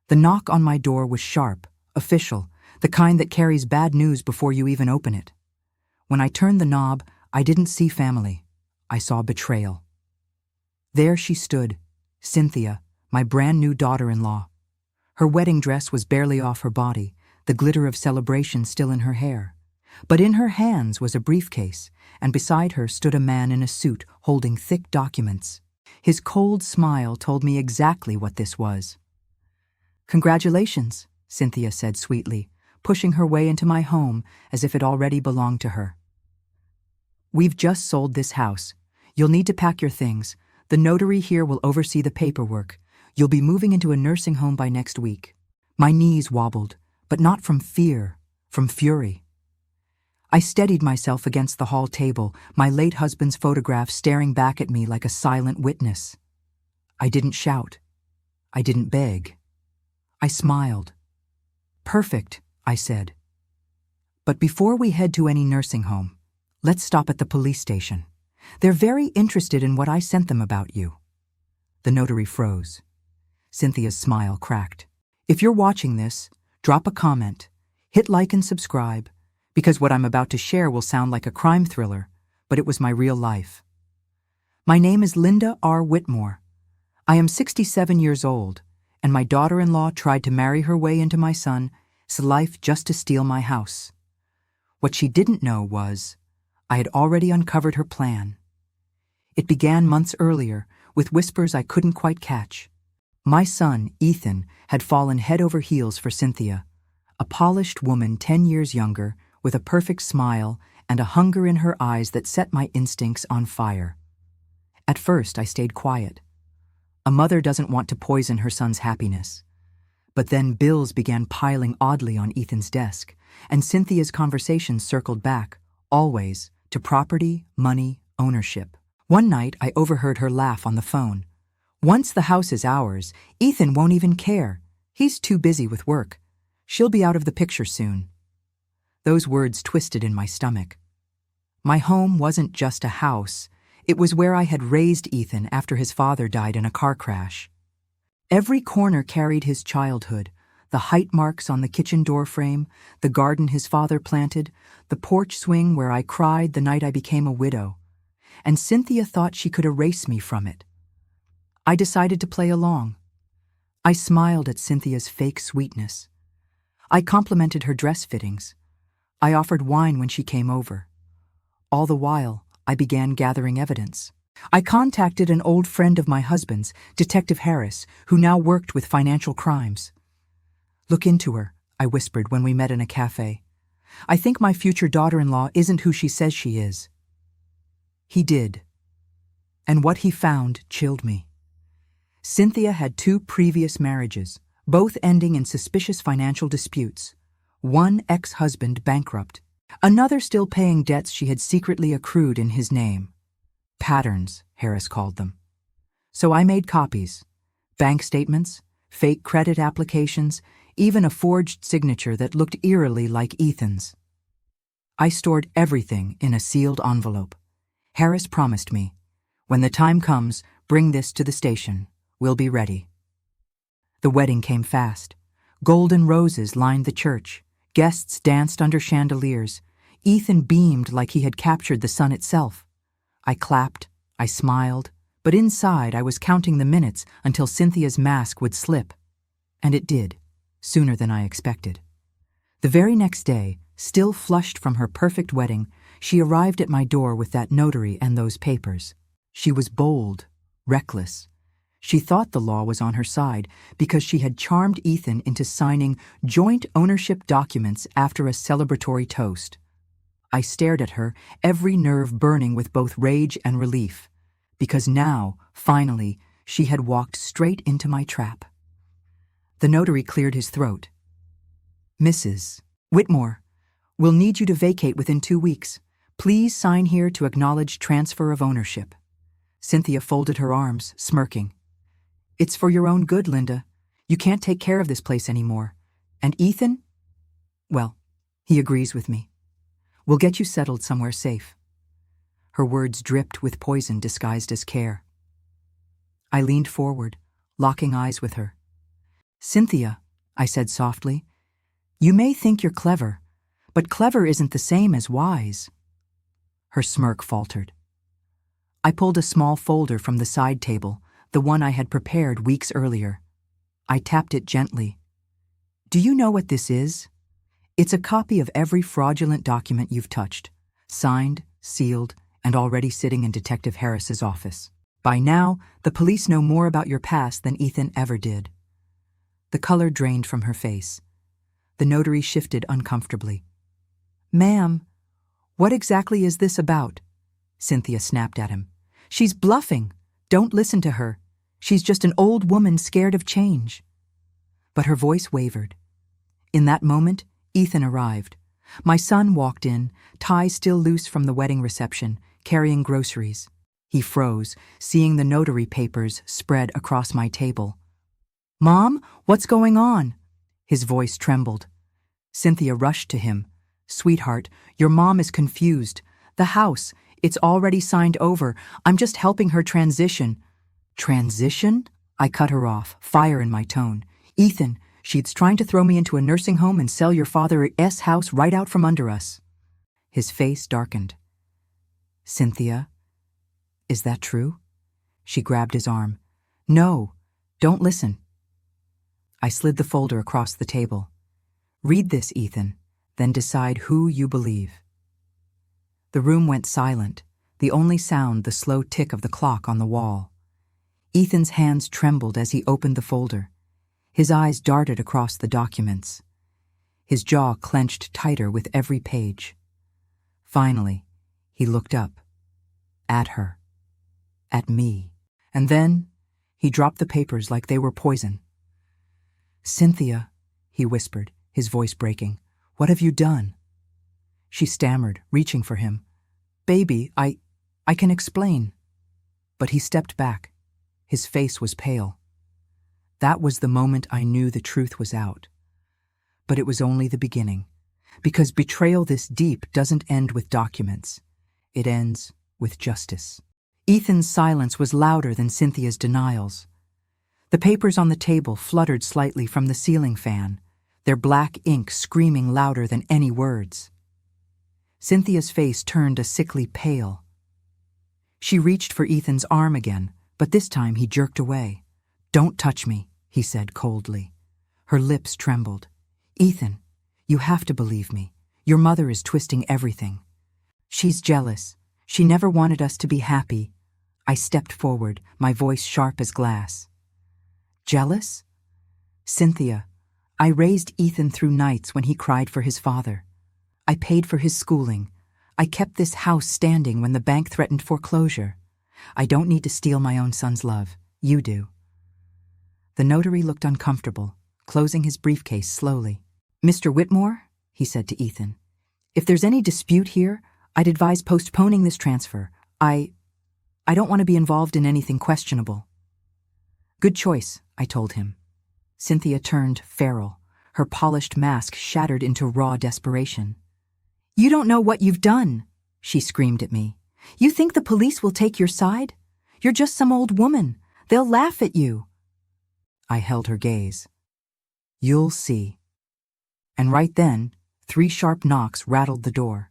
The knock on my door was sharp, official, the kind that carries bad news before you even open it. When I turned the knob, I didn't see family. I saw betrayal. There she stood, Cynthia, my brand new daughter-in-law. Her wedding dress was barely off her body, the glitter of celebration still in her hair. But in her hands was a briefcase, and beside her stood a man in a suit holding thick documents. His cold smile told me exactly what this was. "Congratulations," Cynthia said sweetly, pushing her way into my home as if it already belonged to her. "We've just sold this house. You'll need to pack your things. The notary here will oversee the paperwork. You'll be moving into a nursing home by next week." My knees wobbled, but not from fear, from fury. I steadied myself against the hall table, my late husband's photograph staring back at me like a silent witness. I didn't shout. I didn't beg. I smiled. "Perfect," I said. "But before we head to any nursing home, let's stop at the police station. They're very interested in what I sent them about you." The notary froze. Cynthia's smile cracked. "If you're watching this, drop a comment, hit like and subscribe, because what I'm about to share will sound like a crime thriller, but it was my real life. My name is Linda R. Whitmore. I am 67 years old, and my daughter-in-law tried to marry her way into my son's life just to steal my house. What she didn't know was I had already uncovered her plan. It began months earlier, with whispers I couldn't quite catch. My son, Ethan, had fallen head over heels for Cynthia, a polished woman 10 years younger, with a perfect smile and a hunger in her eyes that set my instincts on fire. At first, I stayed quiet. A mother doesn't want to poison her son's happiness. But then bills began piling oddly on Ethan's desk, and Cynthia's conversations circled back, always, to property, money, ownership. One night, I overheard her laugh on the phone. "Once the house is ours, Ethan won't even care. He's too busy with work. She'll be out of the picture soon." Those words twisted in my stomach. My home wasn't just a house. It was where I had raised Ethan after his father died in a car crash. Every corner carried his childhood, the height marks on the kitchen door frame, the garden his father planted, the porch swing where I cried the night I became a widow. And Cynthia thought she could erase me from it. I decided to play along. I smiled at Cynthia's fake sweetness. I complimented her dress fittings. I offered wine when she came over. All the while, I began gathering evidence. I contacted an old friend of my husband's, Detective Harris, who now worked with financial crimes. "Look into her," I whispered when we met in a cafe. "I think my future daughter-in-law isn't who she says she is." He did. And what he found chilled me. Cynthia had 2 previous marriages, both ending in suspicious financial disputes. One ex-husband bankrupt, another still paying debts she had secretly accrued in his name. Patterns, Harris called them. So I made copies, bank statements, fake credit applications, even a forged signature that looked eerily like Ethan's. I stored everything in a sealed envelope. Harris promised me, "When the time comes, bring this to the station. We'll be ready." The wedding came fast. Golden roses lined the church. Guests danced under chandeliers. Ethan beamed like he had captured the sun itself. I clapped, I smiled, but inside I was counting the minutes until Cynthia's mask would slip. And it did, sooner than I expected. The very next day, still flushed from her perfect wedding, she arrived at my door with that notary and those papers. She was bold, reckless. She thought the law was on her side because she had charmed Ethan into signing joint ownership documents after a celebratory toast. I stared at her, every nerve burning with both rage and relief, because now, finally, she had walked straight into my trap. The notary cleared his throat. "Mrs. Whitmore, we'll need you to vacate within 2 weeks. Please sign here to acknowledge transfer of ownership." Cynthia folded her arms, smirking. "It's for your own good, Linda. You can't take care of this place anymore. And Ethan? Well, he agrees with me. We'll get you settled somewhere safe." Her words dripped with poison disguised as care. I leaned forward, locking eyes with her. Cynthia, I said softly, you may think you're clever, but clever isn't the same as wise. Her smirk faltered. I pulled a small folder from the side table, the one I had prepared weeks earlier. I tapped it gently. Do you know what this is? It's a copy of every fraudulent document you've touched, signed, sealed, and already sitting in Detective Harris's office. By now, the police know more about your past than Ethan ever did. The color drained from her face. The notary shifted uncomfortably. Ma'am, what exactly is this about? Cynthia snapped at him. She's bluffing. Don't listen to her. She's just an old woman scared of change. But her voice wavered. In that moment, Ethan arrived. My son walked in, tie still loose from the wedding reception, carrying groceries. He froze, seeing the notary papers spread across my table. Mom, what's going on? His voice trembled. Cynthia rushed to him. Sweetheart, your mom is confused. The house, it's already signed over. I'm just helping her transition. Transition? I cut her off, fire in my tone. Ethan, she's trying to throw me into a nursing home and sell your father's house right out from under us. His face darkened. Cynthia, is that true? She grabbed his arm. No, don't listen. I slid the folder across the table. Read this, Ethan, then decide who you believe. The room went silent, the only sound the slow tick of the clock on the wall. Ethan's hands trembled as he opened the folder. His eyes darted across the documents. His jaw clenched tighter with every page. Finally, he looked up. At her. At me. And then, he dropped the papers like they were poison. Cynthia, he whispered, his voice breaking, what have you done? She stammered, reaching for him. Baby, I can explain. But he stepped back. His face was pale. That was the moment I knew the truth was out. But it was only the beginning, because betrayal this deep doesn't end with documents. It ends with justice. Ethan's silence was louder than Cynthia's denials. The papers on the table fluttered slightly from the ceiling fan, their black ink screaming louder than any words. Cynthia's face turned a sickly pale. She reached for Ethan's arm again, but this time he jerked away. Don't touch me, he said coldly. Her lips trembled. Ethan, you have to believe me. Your mother is twisting everything. She's jealous. She never wanted us to be happy. I stepped forward, my voice sharp as glass. Jealous? Cynthia, I raised Ethan through nights when he cried for his father. I paid for his schooling. I kept this house standing when the bank threatened foreclosure. I don't need to steal my own son's love. You do. The notary looked uncomfortable, closing his briefcase slowly. Mr. Whitmore, he said to Ethan, if there's any dispute here, I'd advise postponing this transfer. I don't want to be involved in anything questionable. Good choice, I told him. Cynthia turned feral, her polished mask shattered into raw desperation. You don't know what you've done, she screamed at me. You think the police will take your side? You're just some old woman. They'll laugh at you. I held her gaze. You'll see. And right then, 3 sharp knocks rattled the door.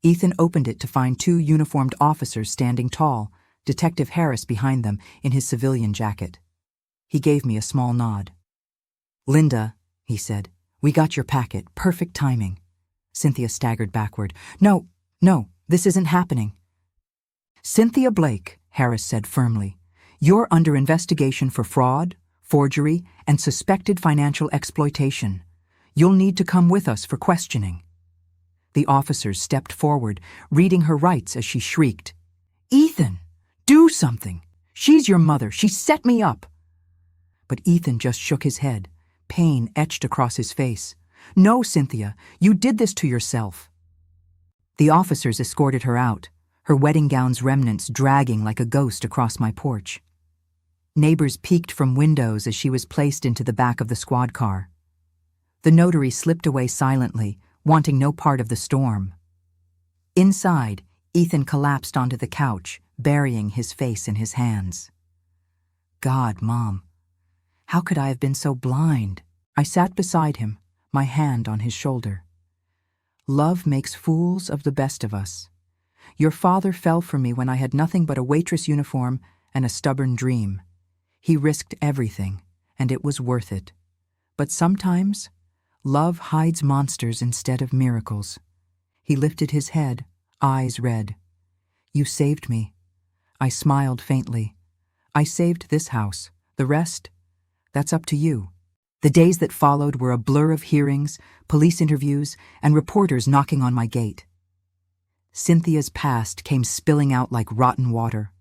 Ethan opened it to find 2 uniformed officers standing tall, Detective Harris behind them in his civilian jacket. He gave me a small nod. Linda, he said, we got your packet. Perfect timing. Cynthia staggered backward. No, this isn't happening. Cynthia Blake, Harris said firmly, you're under investigation for fraud, forgery, and suspected financial exploitation. You'll need to come with us for questioning. The officers stepped forward, reading her rights as she shrieked. Ethan, do something. She's your mother. She set me up. But Ethan just shook his head, pain etched across his face. No, Cynthia, you did this to yourself. The officers escorted her out, her wedding gown's remnants dragging like a ghost across my porch. Neighbors peeked from windows as she was placed into the back of the squad car. The notary slipped away silently, wanting no part of the storm. Inside, Ethan collapsed onto the couch, burying his face in his hands. God, Mom. How could I have been so blind? I sat beside him, my hand on his shoulder. Love makes fools of the best of us. Your father fell for me when I had nothing but a waitress uniform and a stubborn dream. He risked everything, and it was worth it. But sometimes, love hides monsters instead of miracles. He lifted his head, eyes red. You saved me. I smiled faintly. I saved this house. The rest, that's up to you. The days that followed were a blur of hearings, police interviews, and reporters knocking on my gate. Cynthia's past came spilling out like rotten water.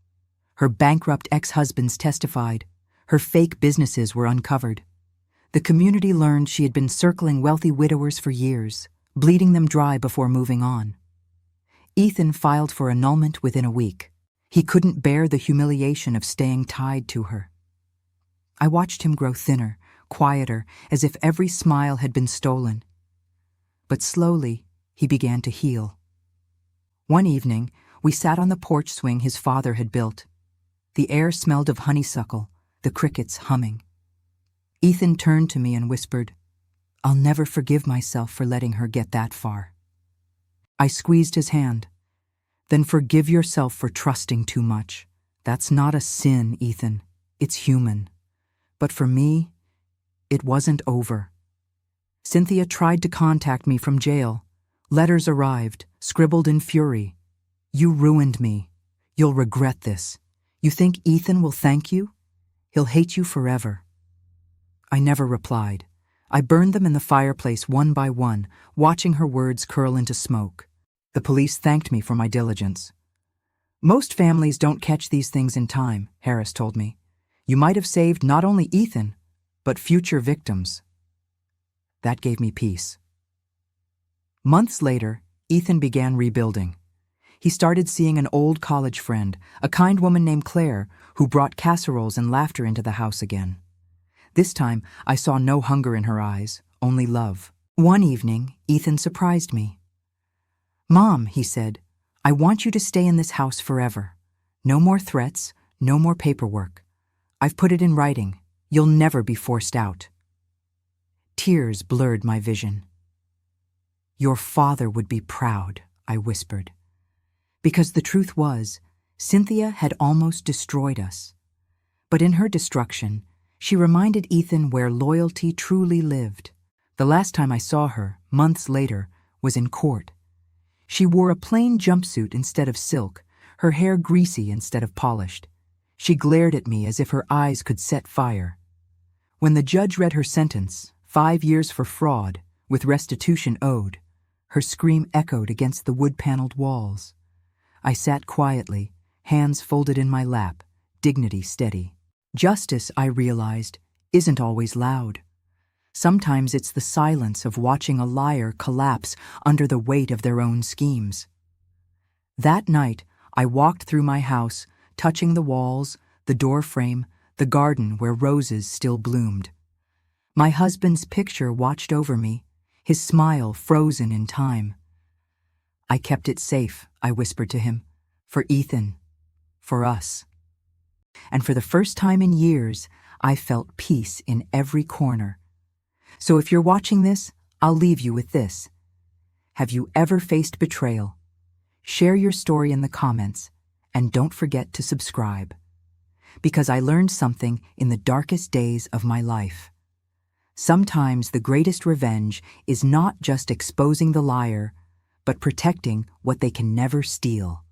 Her bankrupt ex-husbands testified. Her fake businesses were uncovered. The community learned she had been circling wealthy widowers for years, bleeding them dry before moving on. Ethan filed for annulment within a week. He couldn't bear the humiliation of staying tied to her. I watched him grow thinner, quieter, as if every smile had been stolen. But slowly, he began to heal. One evening, we sat on the porch swing his father had built. The air smelled of honeysuckle, the crickets humming. Ethan turned to me and whispered, "I'll never forgive myself for letting her get that far." I squeezed his hand. "Then forgive yourself for trusting too much. That's not a sin, Ethan. It's human. But for me, it wasn't over." Cynthia tried to contact me from jail. Letters arrived, scribbled in fury. "You ruined me. You'll regret this. You think Ethan will thank you? He'll hate you forever." I never replied. I burned them in the fireplace one by one, watching her words curl into smoke. The police thanked me for my diligence. "Most families don't catch these things in time," Harris told me. "You might have saved not only Ethan, but future victims." That gave me peace. Months later, Ethan began rebuilding. He started seeing an old college friend, a kind woman named Claire, who brought casseroles and laughter into the house again. This time, I saw no hunger in her eyes, only love. One evening, Ethan surprised me. "Mom," he said, "I want you to stay in this house forever. No more threats, no more paperwork. I've put it in writing. You'll never be forced out." Tears blurred my vision. "Your father would be proud," I whispered. Because the truth was, Cynthia had almost destroyed us. But in her destruction, she reminded Ethan where loyalty truly lived. The last time I saw her, months later, was in court. She wore a plain jumpsuit instead of silk, her hair greasy instead of polished. She glared at me as if her eyes could set fire. When the judge read her sentence, 5 years for fraud, with restitution owed, her scream echoed against the wood-paneled walls. I sat quietly, hands folded in my lap, dignity steady. Justice, I realized, isn't always loud. Sometimes it's the silence of watching a liar collapse under the weight of their own schemes. That night, I walked through my house, touching the walls, the door frame, the garden where roses still bloomed. My husband's picture watched over me, his smile frozen in time. "I kept it safe," I whispered to him, "for Ethan, for us." And for the first time in years, I felt peace in every corner. So if you're watching this, I'll leave you with this. Have you ever faced betrayal? Share your story in the comments, and don't forget to subscribe. Because I learned something in the darkest days of my life. Sometimes the greatest revenge is not just exposing the liar, but protecting what they can never steal.